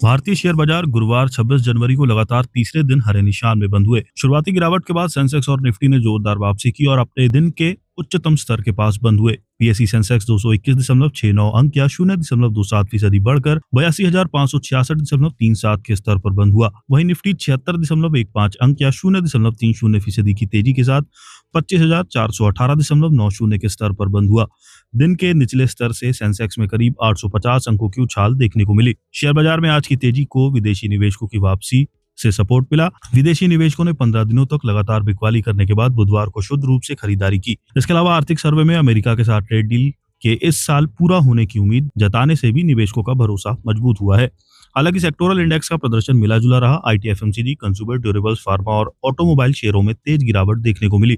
भारतीय शेयर बाजार गुरुवार 26 जनवरी को लगातार तीसरे दिन हरे निशान में बंद हुए। शुरुआती गिरावट के बाद सेंसेक्स और निफ्टी ने जोरदार वापसी की और अपने दिन के उच्चतम स्तर के पास बंद हुए। पीएसई सेंसेक्स 221.69 अंक या 0.27% बढ़कर 82,566.37 के स्तर पर बंद हुआ। वहीं निफ्टी 76.15 अंक या 0.30% की तेजी के साथ 25,418.90 के स्तर पर बंद हुआ। दिन के निचले स्तर से सेंसेक्स में करीब 850 अंकों की उछाल देखने को मिली। शेयर बाजार में आज की तेजी को विदेशी निवेशकों की वापसी से सपोर्ट मिला। विदेशी निवेशकों ने 15 दिनों तक लगातार बिकवाली करने के बाद बुधवार को शुद्ध रूप से खरीदारी की। इसके अलावा आर्थिक सर्वे में अमेरिका के साथ ट्रेड डील के इस साल पूरा होने की उम्मीद जताने से भी निवेशकों का भरोसा मजबूत हुआ है। हालांकि सेक्टोरल इंडेक्स का प्रदर्शन मिला जुला रहा। IT, FMCG, consumer durables, pharma और ऑटोमोबाइल शेयरों में तेज गिरावट देखने को मिली।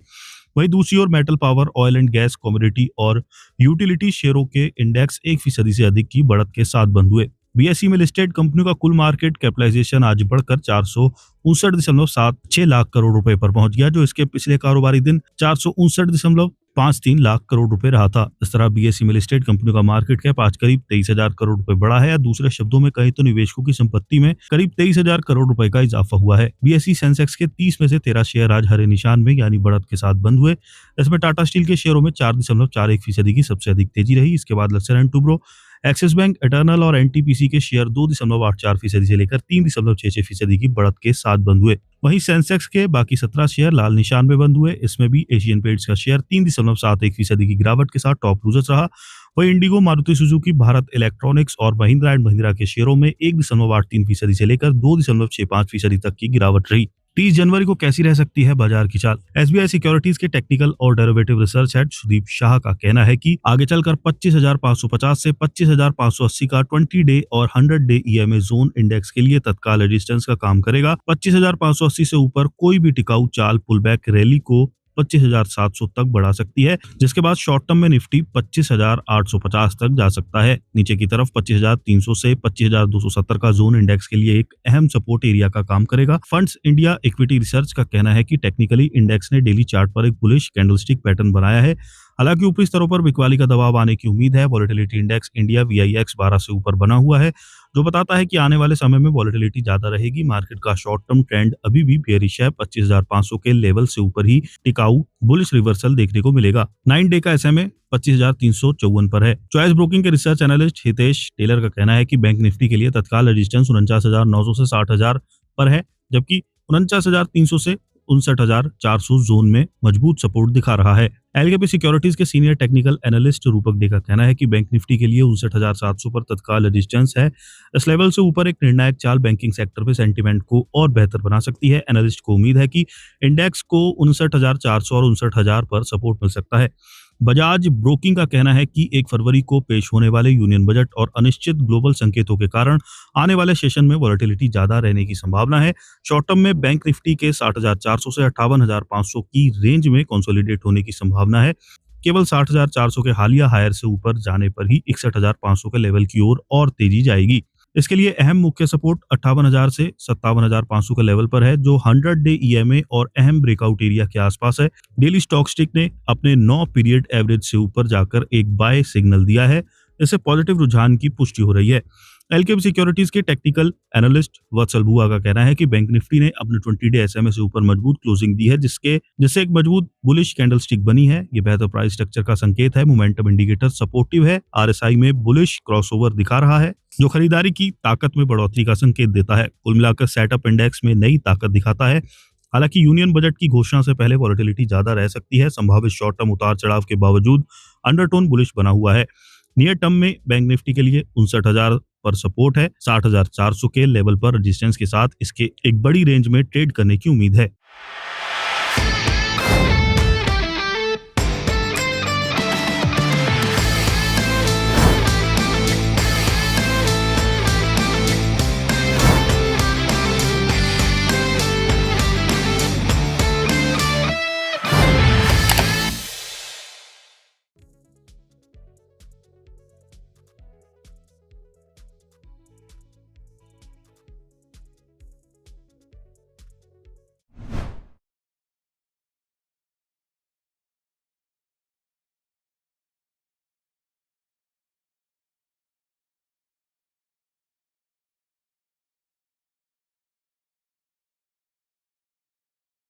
वहीं दूसरी ओर metal, power, oil and gas, commodity और यूटिलिटी शेयरों के इंडेक्स 1% से अधिक की बढ़त के साथ बंद हुए। बीएसई में लिस्टेड कंपनियों का कुल मार्केट कैपिटलाइजेशन आज बढ़कर 459.76 लाख करोड़ रुपए पर पहुंच गया, जो इसके पिछले कारोबारी दिन 459.53 लाख करोड़ रुपए रहा था। इस तरह बीएसई में लिस्टेड कंपनियों का मार्केट कैप आज करीब 23,000 करोड़ रुपए बढ़ा है, या दूसरे शब्दों में कहें तो निवेशकों की संपत्ति में करीब 23,000 करोड़ रुपए का इजाफा हुआ है। बीएसई सेंसेक्स के 30 में से 13 शेयर आज हरे निशान में यानी बढ़त के साथ बंद हुए। इसमें टाटा स्टील के शेयरों में 4.41% की सबसे अधिक तेजी रही। इसके बाद Laksar and Toubro, axis bank, eternal और एनटीपीसी के शेयर 2.84% से लेकर 3.66% की बढ़त के साथ बंद हुए। वहीं सेंसेक्स के बाकी 17 शेयर लाल निशान में बंद हुए। इसमें भी एशियन पेंट्स का शेयर 3.71% की गिरावट के साथ टॉप लूजर रहा। वहीं Indigo, Maruti Suzuki, Bharat electronics और महिंद्रा एंड महिंद्रा के शेयरों में 1.83% से लेकर 2.65% तक की गिरावट रही। 30 जनवरी को कैसी रह सकती है बाजार की चाल? एसबीआई सिक्योरिटीज के टेक्निकल और derivative research head Sudeep Shah का कहना है कि आगे चलकर 25,550 से 25,580 का 20 डे और 100 डे ईएमए जोन इंडेक्स के लिए तत्काल रेजिस्टेंस का काम करेगा। 25,580 से ऊपर कोई भी टिकाऊ चाल पुलबैक रैली को 25,700 तक बढ़ा सकती है, जिसके बाद शॉर्ट टर्म में निफ्टी 25,850 तक जा सकता है। नीचे की तरफ 25,300 से 25,270 का जोन इंडेक्स के लिए एक अहम सपोर्ट एरिया का काम करेगा। फंड्स इंडिया इक्विटी रिसर्च का कहना है कि टेक्निकली इंडेक्स ने डेली चार्ट पर एक बुलिश कैंडलस्टिक पैटर्न बनाया है। हालांकि ऊपरी स्तरों पर बिकवाली का दबाव आने की उम्मीद है। वॉलेटिलिटी इंडेक्स इंडिया VIX 12 से ऊपर बना हुआ है, जो बताता है कि आने वाले समय में वॉलेटिलिटी ज्यादा रहेगी। मार्केट का शॉर्ट टर्म ट्रेंड अभी भी बेयरिश है। 25,500 के लेवल से ऊपर ही टिकाऊ बुलिश रिवर्सल देखने को मिलेगा। 9 डे का SMA 25,354 पर है। चॉइस ब्रोकिंग के रिसर्च एनालिस्ट हितेश टेलर का कहना है कि बैंक निफ्टी के लिए तत्काल रेजिस्टेंस 49,900 से 60,000 पर है, जबकि 49,300 से 59,400 जोन में मजबूत सपोर्ट दिखा रहा है। एलकेपी सिक्योरिटीज के सीनियर टेक्निकल एनालिस्ट रूपक डे का कहना है कि बैंक निफ्टी के लिए 59,700 पर तत्काल रेजिस्टेंस है। इस लेवल से ऊपर एक निर्णायक चाल बैंकिंग सेक्टर पे सेंटीमेंट को और बेहतर बना सकती है। एनालिस्ट को उम्मीद है कि इंडेक्स को 59,400 और 59,000 पर सपोर्ट मिल सकता है। बजाज ब्रोकिंग का कहना है कि 1 फरवरी को पेश होने वाले यूनियन बजट और अनिश्चित ग्लोबल संकेतों के कारण आने वाले सेशन में वॉलेटिलिटी ज्यादा रहने की संभावना है। शॉर्ट टर्म में बैंक निफ्टी के 60,400 से 58,500 की रेंज में कंसोलिडेट होने की संभावना है। केवल 60,400 के हालिया हायर से ऊपर जाने पर ही 61,500 के लेवल की ओर और तेजी जाएगी। इसके लिए अहम मुख्य सपोर्ट 58,000 से 57,500 के लेवल पर है, जो 100 डे ईएमए और अहम ब्रेकआउट एरिया के आसपास है। डेली स्टॉक स्टिक ने अपने 9 पीरियड एवरेज से ऊपर जाकर एक बाय सिग्नल दिया है। इससे पॉजिटिव रुझान की पुष्टि हो रही है। एलकेपी सिक्योरिटीज के टेक्निकल एनालिस्ट वत्सल बुआ का कहना है कि बैंक निफ्टी ने अपने 20 डे SMA से ऊपर मजबूत क्लोजिंग दी है, जिससे एक मजबूत बुलिश कैंडलस्टिक बनी है। ये बेहतर प्राइस स्ट्रक्चर का संकेत है। मोमेंटम इंडिकेटर सपोर्टिव है। RSI में बुलिश क्रॉसओवर दिखा रहा है, जो खरीदारी की ताकत में बढ़ोतरी का संकेत देता है। कुल मिलाकर सेटअप इंडेक्स में नई ताकत दिखाता है। हालांकि यूनियन बजट की घोषणा से पहले वॉलेटिलिटी ज्यादा रह सकती है। संभावित शॉर्ट टर्म उतार चढ़ाव के बावजूद अंडरटोन बुलिश बना हुआ है। नियर टर्म में बैंक निफ्टी के लिए 59,000 पर सपोर्ट है। 60,400 के लेवल पर रेजिस्टेंस के साथ इसके एक बड़ी रेंज में ट्रेड करने की उम्मीद है।